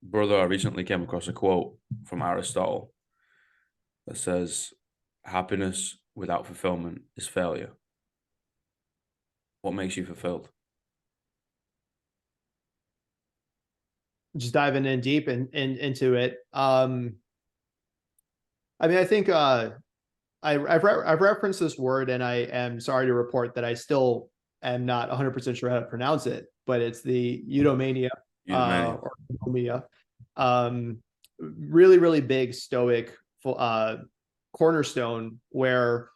Brother, I recently came across a quote from Aristotle that says, happiness without fulfillment is failure. What makes you fulfilled? Just diving in deep into it. I mean, I think I've referenced this word, and I am sorry to report that I still am not 100% sure how to pronounce it, but it's the eudaimonia, Eudaimonia. or eudaimonia. Really, really big Stoic cornerstone where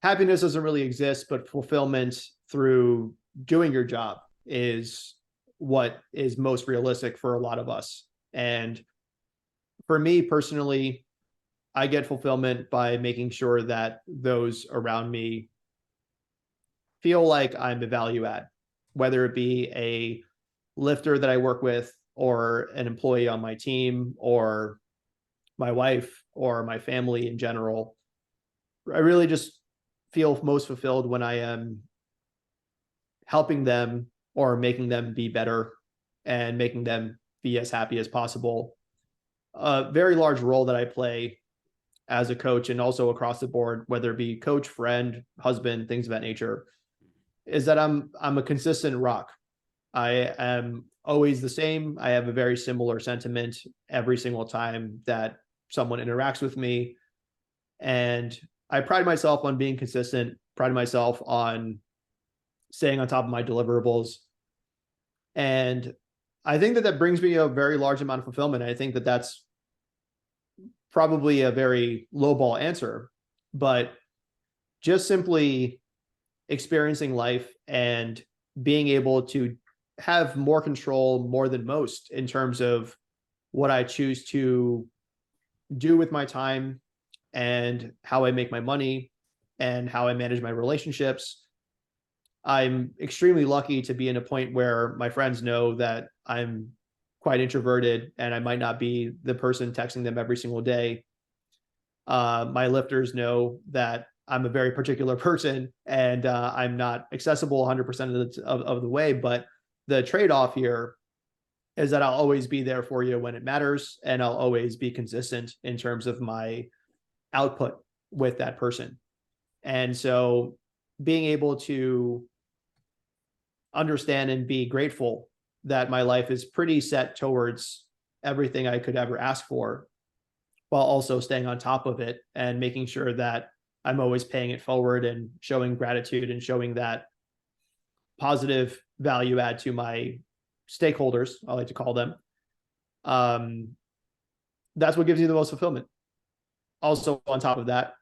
happiness doesn't really exist, but fulfillment through doing your job is what is most realistic for a lot of us. And for me personally, I get fulfillment by making sure that those around me feel like I'm a value add, whether it be a lifter that I work with, or an employee on my team, or my wife, or my family in general. I really just feel most fulfilled when I am helping them or making them be better and making them be as happy as possible. A very large role that I play as a coach and also across the board, whether it be coach, friend, husband, things of that nature, is that I'm a consistent rock. I am always the same. I have a very similar sentiment every single time that someone interacts with me. And I pride myself on being consistent, pride myself on staying on top of my deliverables. And I think that that brings me a very large amount of fulfillment. I think that that's probably a very lowball answer, but just simply experiencing life and being able to have more control more than most in terms of what I choose to do with my time and how I make my money and how I manage my relationships. I'm extremely lucky to be in a point where my friends know that I'm quite introverted and I might not be the person texting them every single day. My lifters know that I'm a very particular person and I'm not accessible 100% of the way. But the trade off here is that I'll always be there for you when it matters, and I'll always be consistent in terms of my output with that person. And so being able to understand and be grateful that my life is pretty set towards everything I could ever ask for, while also staying on top of it and making sure that I'm always paying it forward and showing gratitude and showing that positive value add to my stakeholders, I like to call them. Um, that's what gives you the most fulfillment. Also, on top of that,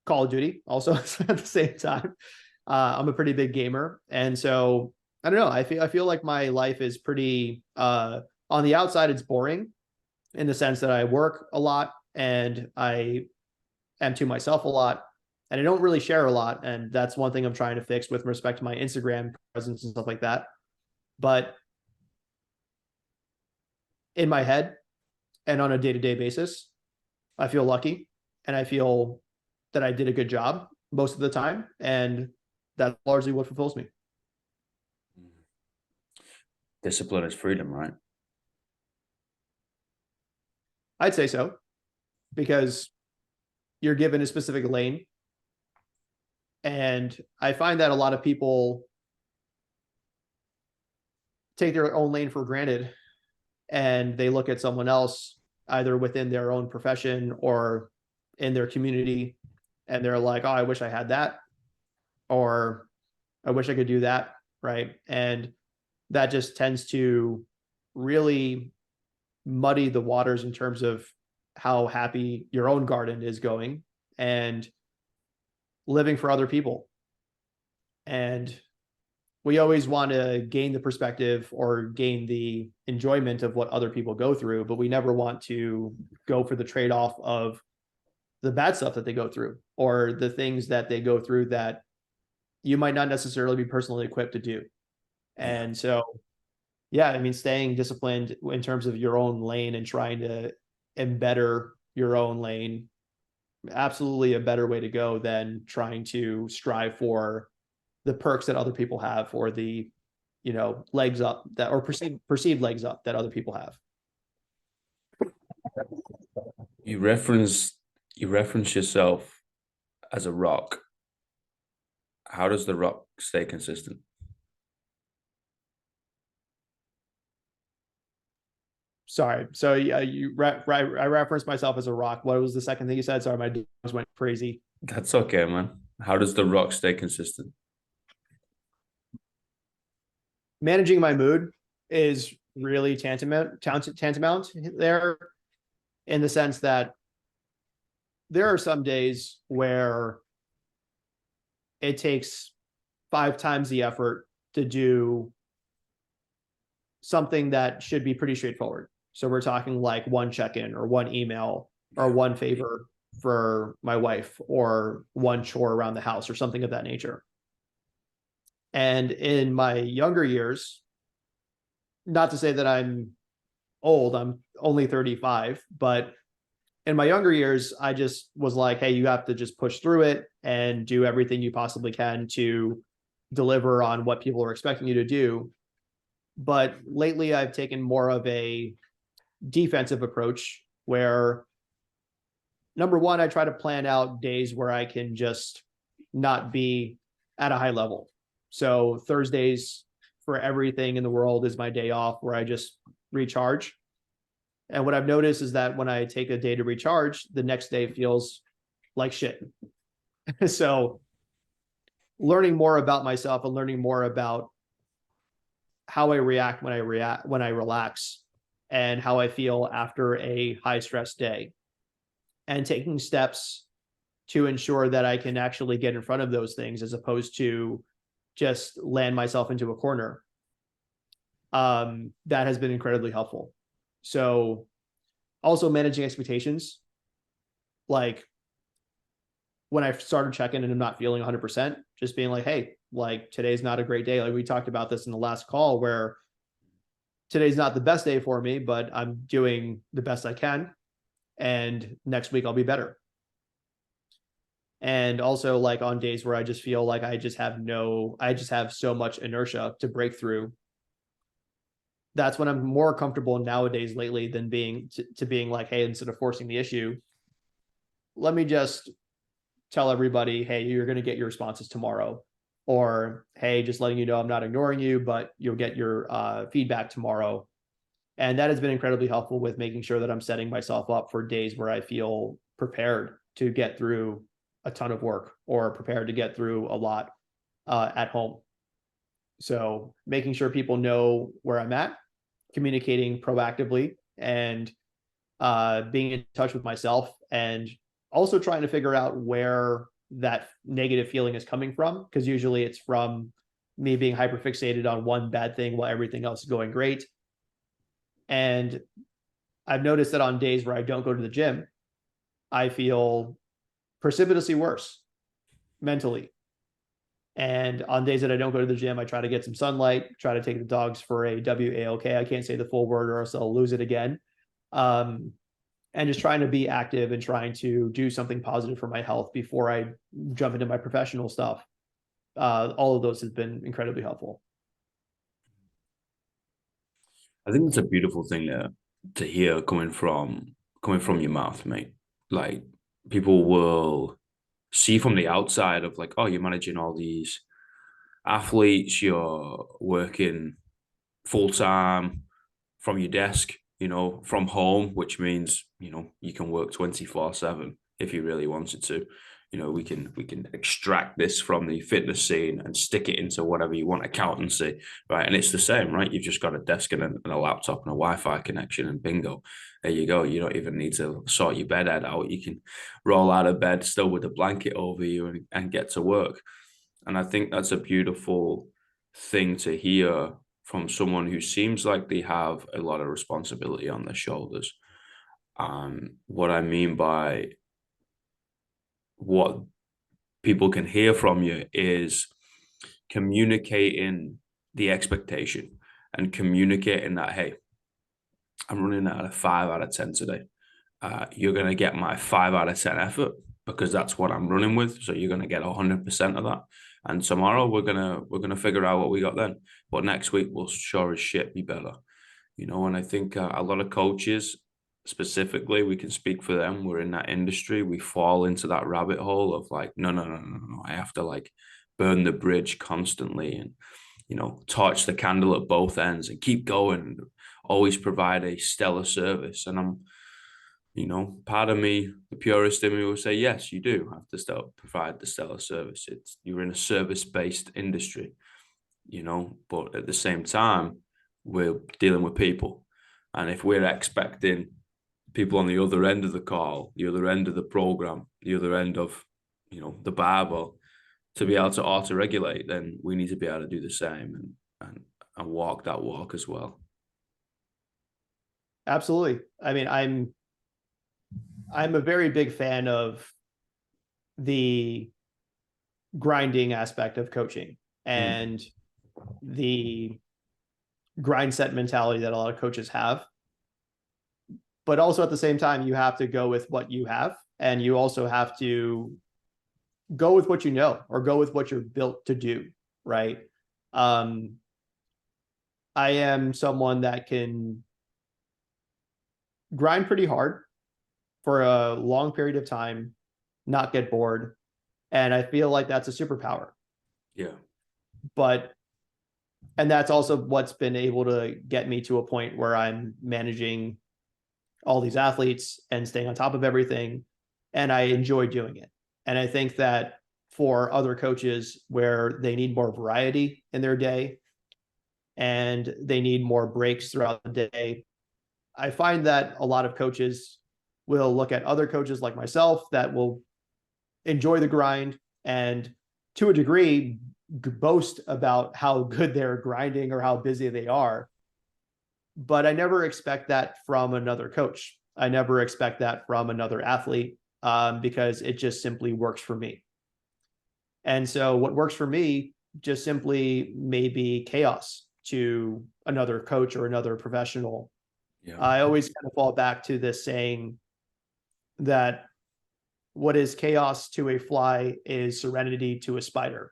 Call of Duty, also at the same time. I'm a pretty big gamer, and so I don't know. I feel like my life is pretty. On the outside, it's boring in the sense that I work a lot and I am to myself a lot, and I don't really share a lot. And that's one thing I'm trying to fix with respect to my Instagram presence and stuff like that. But in my head and on a day-to-day basis, I feel lucky and I feel that I did a good job most of the time. And that's largely what fulfills me. Discipline is freedom, right? I'd say so, because you're given a specific lane. And I find that a lot of people take their own lane for granted, and they look at someone else either within their own profession or in their community, and they're like, oh, I wish I had that, or I wish I could do that. Right. And that just tends to really muddy the waters in terms of how happy your own garden is going and living for other people. And we always want to gain the perspective or gain the enjoyment of what other people go through, but we never want to go for the trade-off of the bad stuff that they go through or the things that they go through that you might not necessarily be personally equipped to do. Yeah. And so, yeah, I mean, staying disciplined in terms of your own lane and trying to embetter your own lane, absolutely a better way to go than trying to strive for the perks that other people have or the legs up that, or perceived legs up that other people have. You reference yourself as a rock. How does the rock stay consistent? Sorry. So yeah, I referenced myself as a rock. What was the second thing you said? Sorry, my dogs went crazy. That's okay, man. How does the rock stay consistent? Managing my mood is really tantamount there, in the sense that there are some days where it takes 5 times the effort to do something that should be pretty straightforward. So we're talking like one check-in or one email or one favor for my wife or one chore around the house or something of that nature. And in my younger years, not to say that I'm old, I'm only 35, but in my younger years, I just was like, hey, you have to just push through it and do everything you possibly can to deliver on what people are expecting you to do. But lately, I've taken more of a defensive approach where, number one, I try to plan out days where I can just not be at a high level. So Thursdays for everything in the world is my day off where I just recharge. And what I've noticed is that when I take a day to recharge, the next day feels like shit. So learning more about myself and learning more about how I react when I relax, and how I feel after a high stress day, and taking steps to ensure that I can actually get in front of those things as opposed to just land myself into a corner. That has been incredibly helpful. So also managing expectations, like when I started checking and I'm not feeling 100%, just being like, hey, like today's not a great day. Like we talked about this in the last call, where today's not the best day for me, but I'm doing the best I can. And next week I'll be better. And also like on days where I just feel like I just have so much inertia to break through. That's when I'm more comfortable nowadays lately than being like, hey, instead of forcing the issue, let me just tell everybody, hey, you're going to get your responses tomorrow. Or, hey, just letting you know I'm not ignoring you, but you'll get your feedback tomorrow. And that has been incredibly helpful with making sure that I'm setting myself up for days where I feel prepared to get through a ton of work or prepared to get through a lot at home. So making sure people know where I'm at, communicating proactively, and being in touch with myself, and also trying to figure out where that negative feeling is coming from, because usually it's from me being hyperfixated on one bad thing while everything else is going great. And I've noticed that on days where I don't go to the gym, I feel precipitously worse mentally. And on days that I don't go to the gym, I try to get some sunlight, try to take the dogs for a WALK. I can't say the full word or else I'll lose it again. And just trying to be active and trying to do something positive for my health before I jump into my professional stuff. All of those have been incredibly helpful. I think it's a beautiful thing to hear coming from your mouth, mate. Like people will see from the outside of like, oh, you're managing all these athletes, you're working full time from your desk, from home, which means, you can work 24/7 if you really wanted to. We can extract this from the fitness scene and stick it into whatever you want, accountancy, right? And it's the same, right? You've just got a desk and a laptop and a Wi-Fi connection, and bingo, there you go. You don't even need to sort your bed head out. You can roll out of bed still with a blanket over you and get to work. And I think that's a beautiful thing to hear from someone who seems like they have a lot of responsibility on their shoulders. What I mean by what people can hear from you is communicating the expectation and communicating that, hey, I'm running at a 5 out of 10 today. You're going to get my 5 out of 10 effort because that's what I'm running with. So you're going to get 100% of that. And tomorrow we're gonna figure out what we got then. But next week we'll sure as shit be better, And I think a lot of coaches, specifically, we can speak for them. We're in that industry. We fall into that rabbit hole of like, no, no, no, no, no. I have to like burn the bridge constantly and torch the candle at both ends and keep going. And always provide a stellar service. And part of me, the purist in me, will say, yes, you do have to still provide the stellar service. You're in a service-based industry, but at the same time, we're dealing with people. And if we're expecting people on the other end of the call, the other end of the program, the other end of, the barbell to be able to auto-regulate, then we need to be able to do the same and walk that walk as well. Absolutely. I mean, I'm a very big fan of the grinding aspect of coaching and the grind set mentality that a lot of coaches have. But also at the same time, you have to go with what you have, and you also have to go with what you know, or go with what you're built to do, right? I am someone that can grind pretty hard for a long period of time, not get bored. And I feel like that's a superpower. Yeah. And that's also what's been able to get me to a point where I'm managing all these athletes and staying on top of everything. And I enjoy doing it. And I think that for other coaches where they need more variety in their day and they need more breaks throughout the day, I find that a lot of coaches will look at other coaches like myself that will enjoy the grind and to a degree boast about how good they're grinding or how busy they are. But I never expect that from another coach. I never expect that from another athlete because it just simply works for me. And so what works for me just simply may be chaos to another coach or another professional. Yeah. I always kind of fall back to this saying that what is chaos to a fly is serenity to a spider.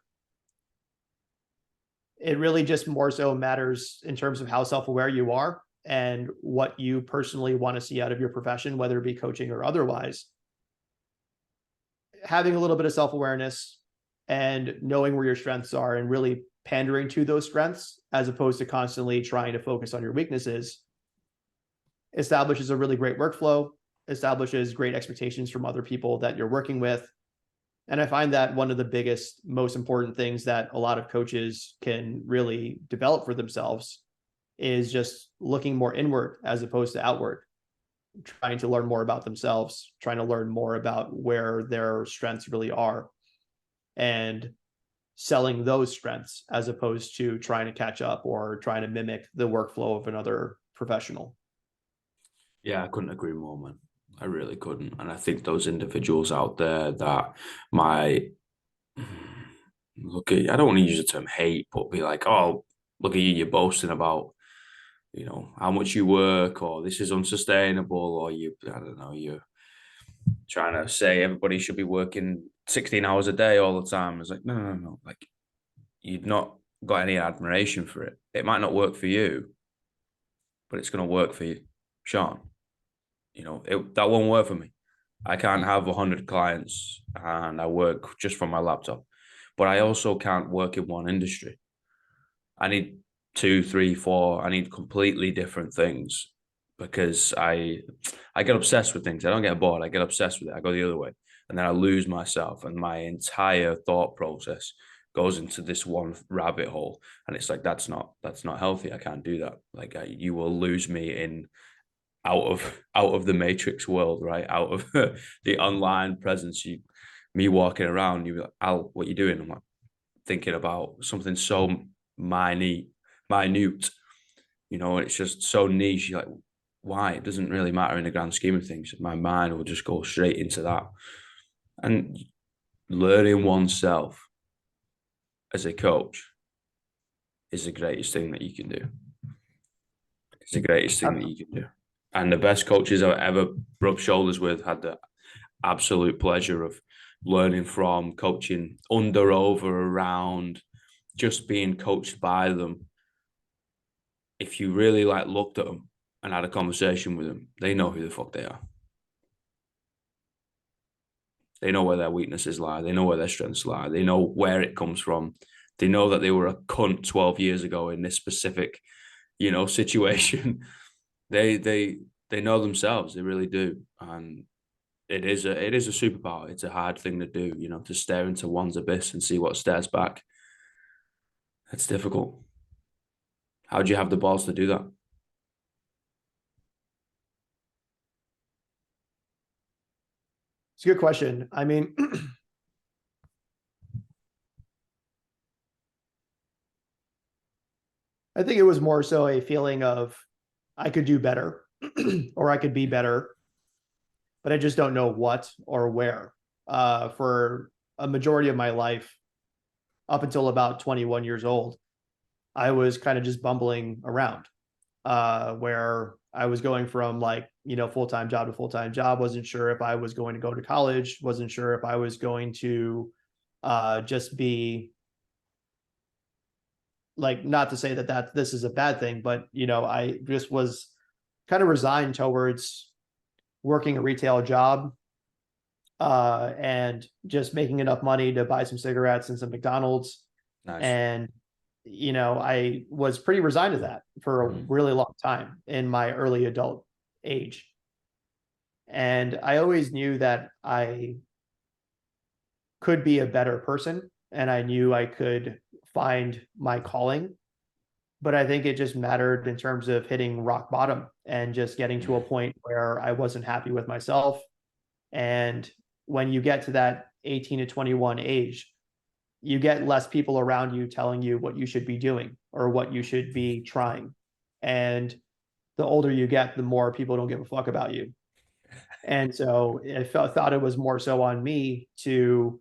It really just more so matters in terms of how self-aware you are and what you personally want to see out of your profession, whether it be coaching or otherwise. Having a little bit of self-awareness and knowing where your strengths are and really pandering to those strengths, as opposed to constantly trying to focus on your weaknesses, establishes a really great workflow, establishes great expectations from other people that you're working with. And I find that one of the biggest, most important things that a lot of coaches can really develop for themselves is just looking more inward as opposed to outward, trying to learn more about themselves, trying to learn more about where their strengths really are, and selling those strengths as opposed to trying to catch up or trying to mimic the workflow of another professional. Yeah, I couldn't agree more, man. I really couldn't. And I think those individuals out there that might look at, I don't want to use the term hate, but be like, oh, look at you, you're boasting about, how much you work, or this is unsustainable, or I don't know, you're trying to say everybody should be working 16 hours a day all the time. It's like, no, no, no. Like, you've not got any admiration for it. It might not work for you, but it's going to work for you, Sean. That won't work for me. I can't have 100 clients and I work just from my laptop, but I also can't work in one industry. I need two, three, four. I need completely different things because I get obsessed with things. I don't get bored. I get obsessed with it. I go the other way, and then I lose myself, and my entire thought process goes into this one rabbit hole. And it's like that's not healthy. I can't do that. Like you will lose me in out of the matrix world, right? Out of the online presence. Me walking around, you like, Al, what you doing? I'm like thinking about something so minute. It's just so niche. You're like, why? It doesn't really matter in the grand scheme of things. My mind will just go straight into that. And learning oneself as a coach is the greatest thing that you can do. It's the greatest thing that you can do. And the best coaches I've ever rubbed shoulders with had the absolute pleasure of learning from, coaching under, over, around, just being coached by them. If you really like looked at them and had a conversation with them, they know who the fuck they are. They know where their weaknesses lie. They know where their strengths lie. They know where it comes from. They know that they were a cunt 12 years ago in this specific, situation. They know themselves. They really do. And it is a superpower. It's a hard thing to do, to stare into one's abyss and see what stares back. It's difficult. How do you have the balls to do that? It's a good question. I mean, I think it was more so a feeling of I could do better or I could be better, but I just don't know what or where. For a majority of my life, up until about 21 years old, I was kind of just bumbling around, where I was going from like, full-time job to full-time job, wasn't sure if I was going to go to college, wasn't sure if I was going to just be like, not to say that this is a bad thing, but I just was kind of resigned towards working a retail job and just making enough money to buy some cigarettes and some McDonald's. Nice. And I was pretty resigned to that for a really long time in my early adult age. And I always knew that I could be a better person and I knew I could find my calling. But I think it just mattered in terms of hitting rock bottom and just getting to a point where I wasn't happy with myself. And when you get to that 18 to 21 age, you get less people around you telling you what you should be doing or what you should be trying. And the older you get, the more people don't give a fuck about you. And so thought it was more so on me to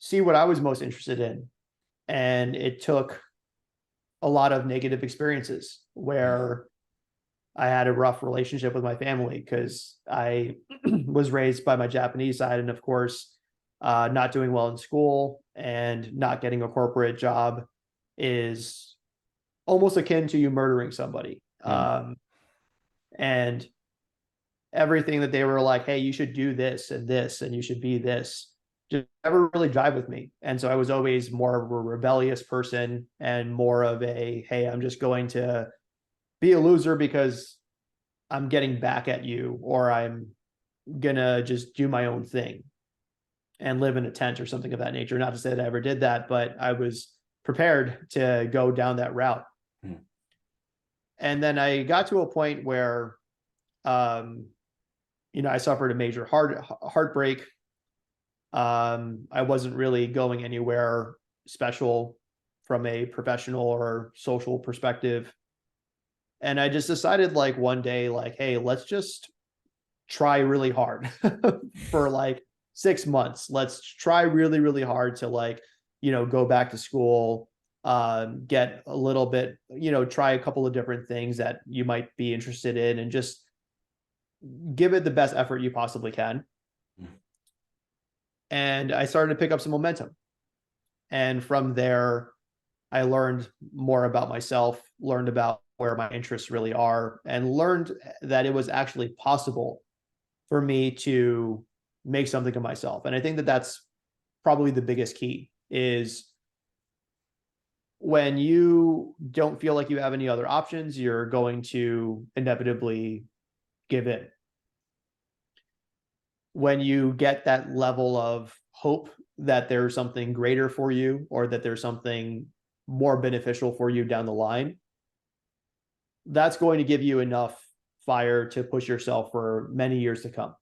see what I was most interested in. And it took a lot of negative experiences where I had a rough relationship with my family because I was raised by my Japanese side. And of course, not doing well in school and not getting a corporate job is almost akin to you murdering somebody. And everything that they were like, hey, you should do this, and you should be this, just never really jive with me. And so I was always more of a rebellious person and more of a, hey, I'm just going to be a loser because I'm getting back at you, or I'm gonna just do my own thing and live in a tent or something of that nature. Not to say that I ever did that, but I was prepared to go down that route. And then I got to a point where, I suffered a major heartbreak. I wasn't really going anywhere special from a professional or social perspective. And I just decided like one day, like, hey, let's just try really hard for like 6 months. Let's try really, really hard to like, go back to school, get a little bit, try a couple of different things that you might be interested in and just give it the best effort you possibly can. And I started to pick up some momentum. And from there, I learned more about myself, learned about where my interests really are, and learned that it was actually possible for me to make something of myself. And I think that that's probably the biggest key is when you don't feel like you have any other options, you're going to inevitably give in. When you get that level of hope that there's something greater for you or that there's something more beneficial for you down the line, that's going to give you enough fire to push yourself for many years to come.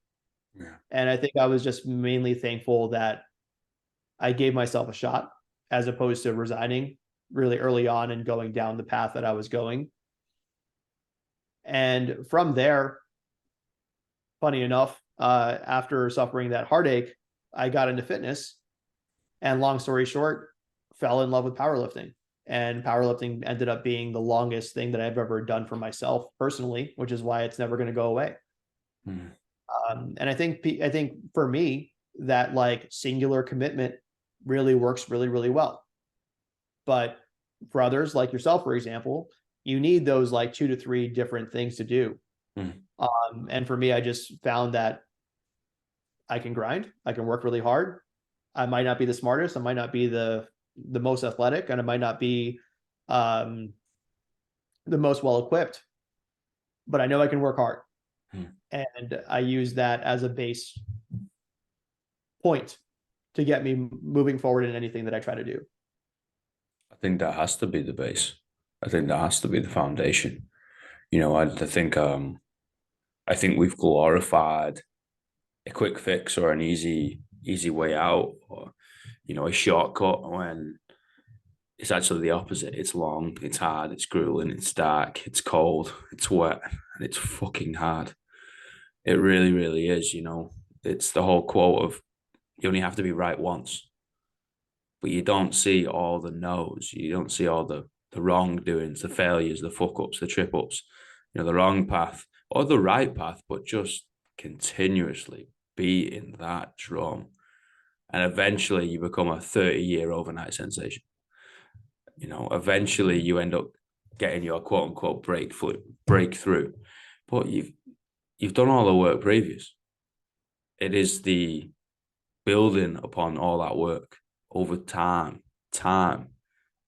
Yeah. And I think I was just mainly thankful that I gave myself a shot as opposed to resigning really early on and going down the path that I was going. And from there, funny enough, after suffering that heartache, I got into fitness and long story short, fell in love with powerlifting. And powerlifting ended up being the longest thing that I've ever done for myself personally, which is why it's never going to go away. And I think for me, that like singular commitment really works really, really well. But for others like yourself, for example, you need those like 2 to 3 different things to do. Mm. And for me, I just found that I can grind, I can work really hard. I might not be the smartest, I might not be the most athletic, and I might not be um, the most well equipped, but I know I can work hard. Mm. And I use that as a base point to get me moving forward in anything that I try to do. I think that has to be the base. I think that has to be the foundation. I think we've glorified a quick fix or an easy way out, or a shortcut, when it's actually the opposite. It's long, it's hard, it's grueling, it's dark, it's cold, it's wet, and it's fucking hard. It really, really is. It's the whole quote of, you only have to be right once, but you don't see all the no's. You don't see all the wrongdoings, the failures, the fuck ups, the trip ups, the wrong path or the right path, but just continuously beating that drum. And eventually you become a 30-year overnight sensation. Eventually you end up getting your quote unquote breakthrough. But you've done all the work previous. It is the building upon all that work over time,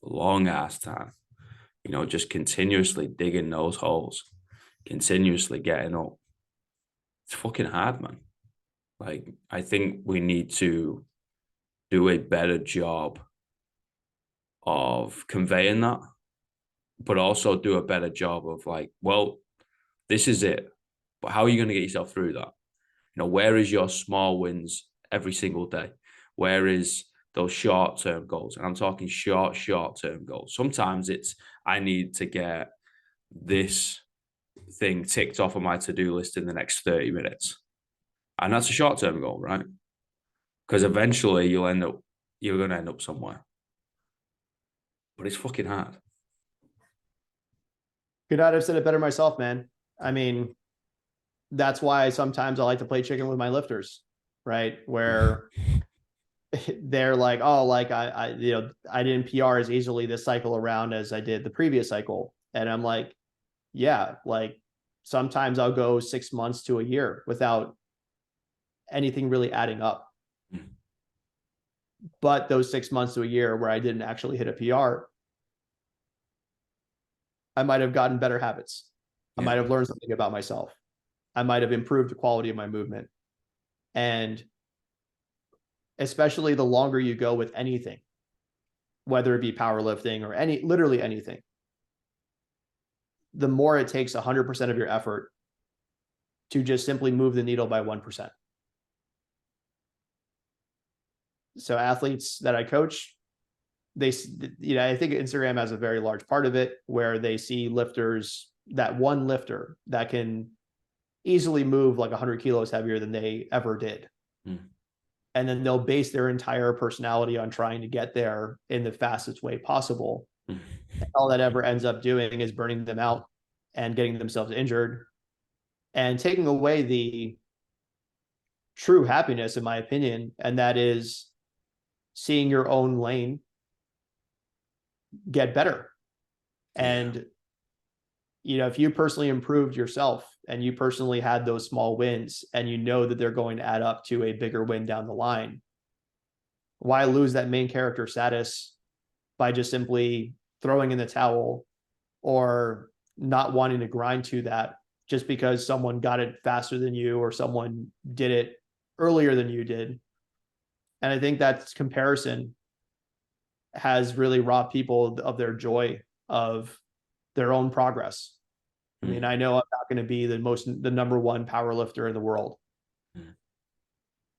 long ass time, just continuously digging those holes, continuously getting up. It's fucking hard, man. Like, I think we need to do a better job of conveying that, but also do a better job of like, well, this is it. But how are you going to get yourself through that? Where is your small wins every single day? Where is those short-term goals? And I'm talking short-term goals. Sometimes it's, I need to get this thing ticked off of my to-do list in the next 30 minutes. And that's a short-term goal, right? Because eventually you're going to end up somewhere. But it's fucking hard. Could not have said it better myself, man. I mean, that's why sometimes I like to play chicken with my lifters, right? Where they're like, oh, like I didn't PR as easily this cycle around as I did the previous cycle. And I'm like, yeah, like sometimes I'll go 6 months to a year without anything really adding up. But those 6 months to a year where I didn't actually hit a PR, I might have gotten better habits. I Yeah. might have learned something about myself. I might have improved the quality of my movement. And especially the longer you go with anything, whether it be powerlifting or literally anything, the more it takes 100% of your effort to just simply move the needle by 1%. So athletes that I coach, they, I think Instagram has a very large part of it where they see lifters, that one lifter that can easily move like 100 kilos heavier than they ever did. Mm. And then they'll base their entire personality on trying to get there in the fastest way possible. Mm. And all that ever ends up doing is burning them out and getting themselves injured and taking away the true happiness, in my opinion. And that is seeing your own lane get better. And, if you personally improved yourself and you personally had those small wins and you know that they're going to add up to a bigger win down the line, why lose that main character status by just simply throwing in the towel or not wanting to grind to that just because someone got it faster than you or someone did it earlier than you did? And I think that comparison has really robbed people of their joy of their own progress. I mean, I know I'm not going to be the number one power lifter in the world,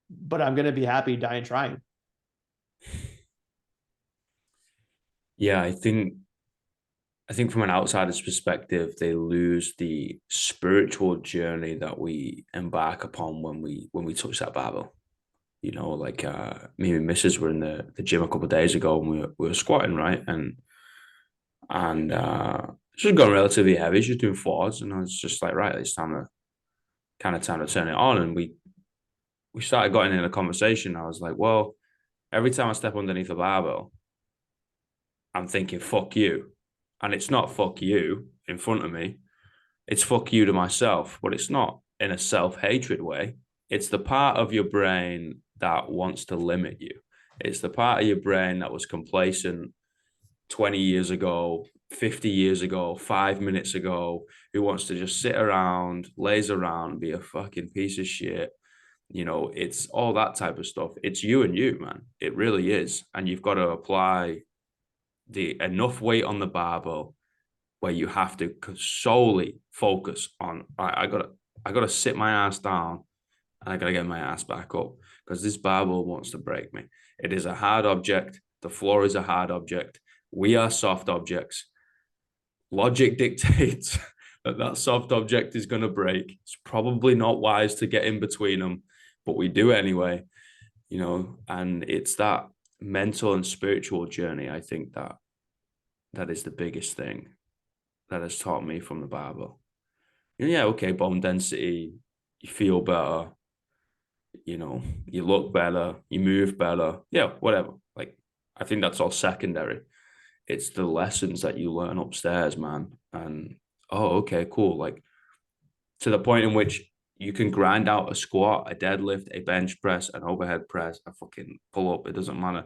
but I'm going to be happy dying trying. Yeah, I think from an outsider's perspective, they lose the spiritual journey that we embark upon when we touch that barbell. Like me and Mrs. were in the gym a couple of days ago, and we were squatting, right, and she was going relatively heavy. She was doing fours, and I was just like, right, it's time to turn it on, and we we started getting in a conversation. I was like, well, every time I step underneath a barbell, I'm thinking, fuck you. And it's not fuck you in front of me. It's fuck you to myself, but it's not in a self-hatred way. It's the part of your brain that wants to limit you. It's the part of your brain that was complacent 20 years ago, 50 years ago, 5 minutes ago, who wants to just sit around, laze around, be a fucking piece of shit. You know, it's all that type of stuff. It's you and you, man. It really is. And you've got to apply the enough weight on the barbell where you have to solely focus on I gotta sit my ass down and I gotta get my ass back up because this barbell wants to break me. It is a hard object. The floor is a hard object. We are soft objects. Logic dictates that that soft object is going to break. It's probably not wise to get in between them, but we do anyway, you know, and it's that mental and spiritual journey. I think that is the biggest thing that has taught me from the barbell. Yeah, okay, bone density, you feel better, you know, you look better, you move better. Yeah, whatever. Like, I think that's all secondary. It's the lessons that you learn upstairs, man. And oh, okay, cool. Like to the point in which you can grind out a squat, a deadlift, a bench press, an overhead press, a fucking pull up. It doesn't matter.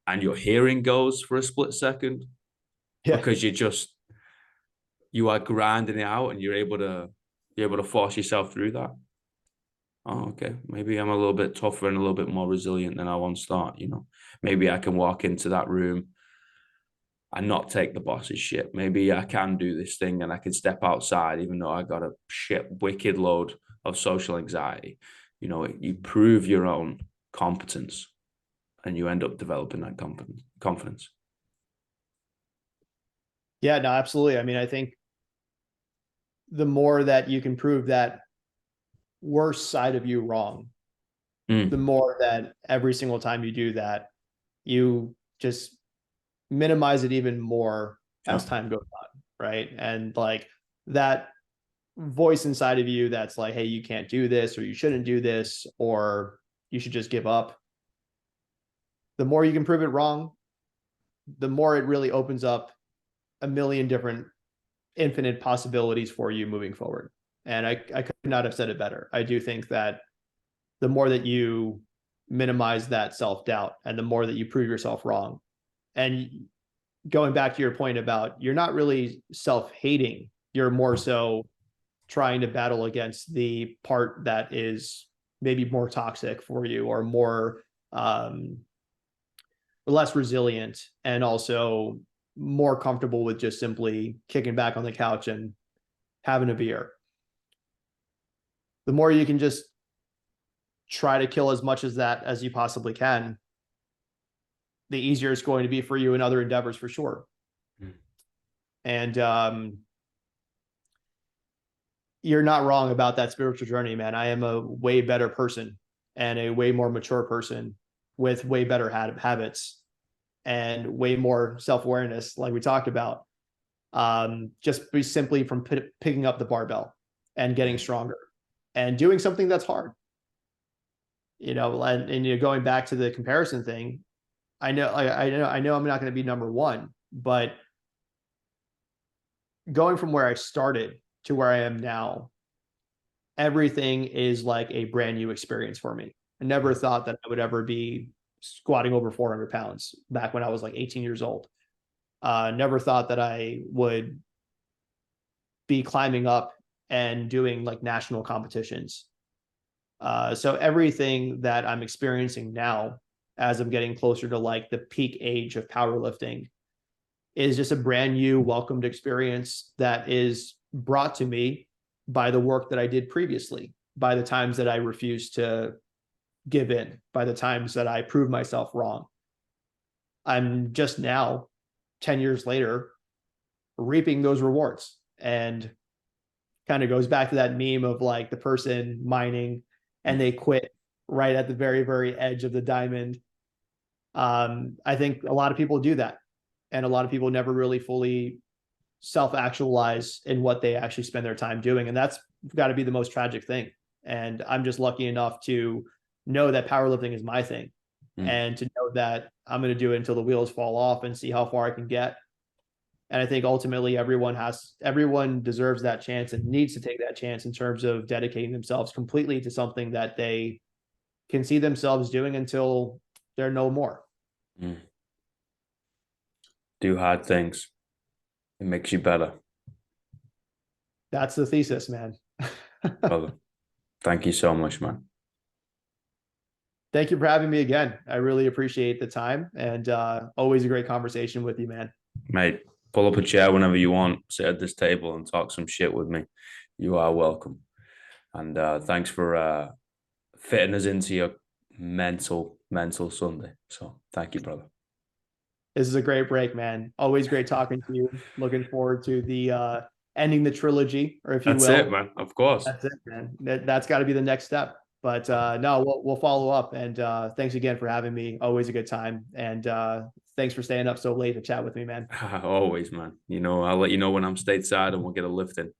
And your hearing goes for a split second Yeah. because you are grinding it out and you're able to force yourself through that. Oh, okay. Maybe I'm a little bit tougher and a little bit more resilient than I once thought, you know. Maybe I can walk into that room and not take the boss's shit. Maybe I can do this thing and I can step outside, even though I got a shit wicked load of social anxiety. You know, you prove your own competence and you end up developing that confidence. Yeah, no, absolutely. I mean, I think the more that you can prove that worst side of you wrong, the Mm. more that every single time you do that, you just minimize it even more Yeah. as time goes on, right? And like that voice inside of you that's like, hey, you can't do this, or you shouldn't do this, or you should just give up. The more you can prove it wrong, the more it really opens up a million different infinite possibilities for you moving forward. And I could not have said it better. I do think that the more that you minimize that self-doubt and the more that you prove yourself wrong, and going back to your point about you're not really self-hating, you're more so trying to battle against the part that is maybe more toxic for you or more less resilient, and also more comfortable with just simply kicking back on the couch and having a beer. The more you can just try to kill as much as that as you possibly can, the easier it's going to be for you in other endeavors for sure. Mm. And you're not wrong about that spiritual journey, man. I am a way better person and a way more mature person with way better habits and way more self-awareness, like we talked about, just be simply from picking up the barbell and getting stronger and doing something that's hard. You know, and you know, going back to the comparison thing, I know I'm not going to be number one, but going from where I started to where I am now, everything is like a brand new experience for me. I never thought that I would ever be squatting over 400 pounds back when I was like 18 years old. Never thought that I would be climbing up and doing like national competitions. So everything that I'm experiencing now, as I'm getting closer to like the peak age of powerlifting, is just a brand new welcomed experience that is brought to me by the work that I did previously, by the times that I refused to give in, by the times that I proved myself wrong. I'm just now, 10 years later, reaping those rewards. And kind of goes back to that meme of like the person mining and they quit right at the very, very edge of the diamond. I think a lot of people do that. And a lot of people never really fully self-actualize in what they actually spend their time doing. And that's got to be the most tragic thing. And I'm just lucky enough to know that powerlifting is my thing, Mm. and to know that I'm going to do it until the wheels fall off and see how far I can get. And I think ultimately everyone deserves that chance and needs to take that chance in terms of dedicating themselves completely to something that they can see themselves doing until they're no more. Mm. Do hard things. It makes you better. That's the thesis, man. Brother, thank you so much, man. Thank you for having me again. I really appreciate the time, and always a great conversation with you, man. Mate, pull up a chair whenever you want, sit at this table and talk some shit with me. You are welcome. And thanks for fitting us into your mental Sunday. So thank you, brother. This is a great break, man. Always great talking to you. Looking forward to the ending the trilogy, or if you That's it, will. man. Of course. That's it, man. That's got to be the next step. But no, we'll follow up. And thanks again for having me. Always a good time. And thanks for staying up so late to chat with me, man. Always, man. You know, I'll let you know when I'm stateside and we'll get a lift in.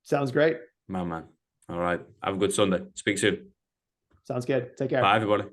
Sounds great. Man. All right. Have a good Sunday. Speak soon. Sounds good. Take Bye, care. everybody.